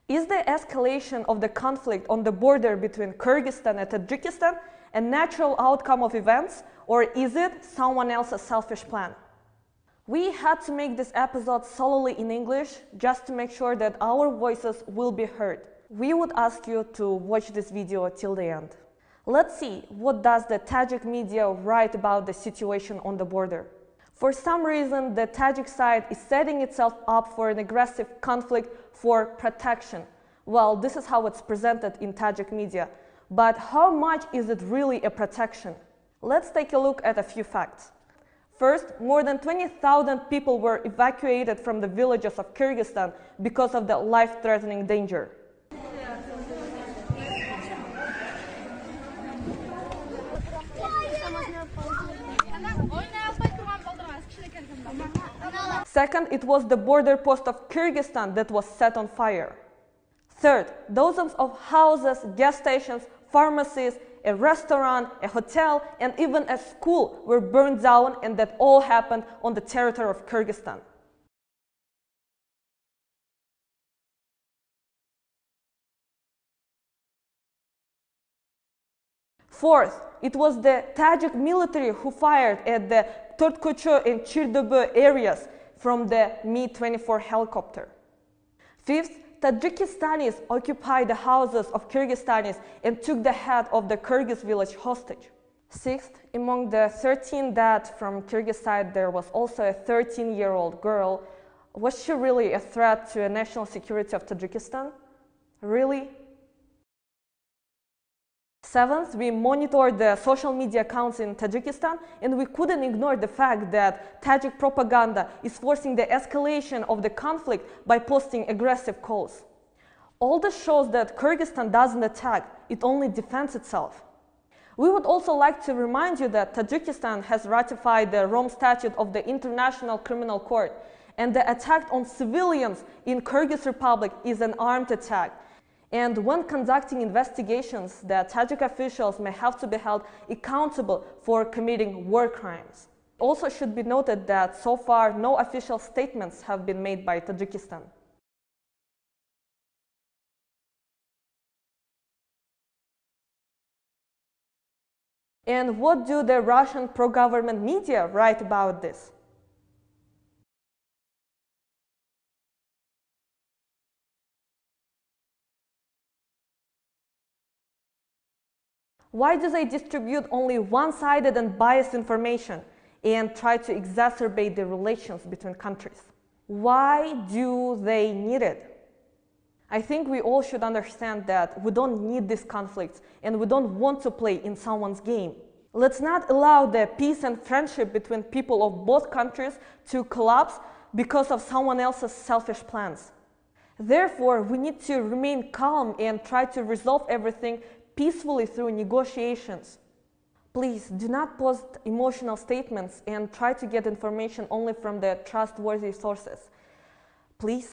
Is the escalation of the conflict on the border between Kyrgyzstan and Tajikistan a natural outcome of events, or is it someone else's selfish plan? We had to make this episode solely in English just to make sure that our voices will be heard. We would ask you to watch this video till the end. Let's see what does the Tajik media write about the situation on the border. For some reason, the Tajik side is setting itself up for an aggressive conflict for protection. Well, this is how it's presented in Tajik media. But how much is it really a protection? Let's take a look at a few facts. First, more than 20,000 people were evacuated from the villages of Kyrgyzstan because of the life-threatening danger. Second, it was the border post of Kyrgyzstan that was set on fire. Third, dozens of houses, gas stations, pharmacies, a restaurant, a hotel, and even a school were burned down, and that all happened on the territory of Kyrgyzstan. Fourth, it was the Tajik military who fired at the Tortkocho and Chirdobo areas from the Mi-24 helicopter. Fifth, Tajikistanis occupied the houses of Kyrgyzstanis and took the head of the Kyrgyz village hostage. Sixth, among the 13 dead from Kyrgyz side, there was also a 13-year-old girl. Was she really a threat to the national security of Tajikistan? Really? Seventh, we monitored the social media accounts in Tajikistan, and we couldn't ignore the fact that Tajik propaganda is forcing the escalation of the conflict by posting aggressive calls. All this shows that Kyrgyzstan doesn't attack, it only defends itself. We would also like to remind you that Tajikistan has ratified the Rome Statute of the International Criminal Court, and the attack on civilians in Kyrgyz Republic is an armed attack. And when conducting investigations, the Tajik officials may have to be held accountable for committing war crimes. Also should be noted that so far no official statements have been made by Tajikistan. And what do the Russian pro-government media write about this? Why do they distribute only one-sided and biased information and try to exacerbate the relations between countries? Why do they need it? I think we all should understand that we don't need these conflicts and we don't want to play in someone's game. Let's not allow the peace and friendship between people of both countries to collapse because of someone else's selfish plans. Therefore, we need to remain calm and try to resolve everything peacefully through negotiations. Please do not post emotional statements and try to get information only from the trustworthy sources. Please.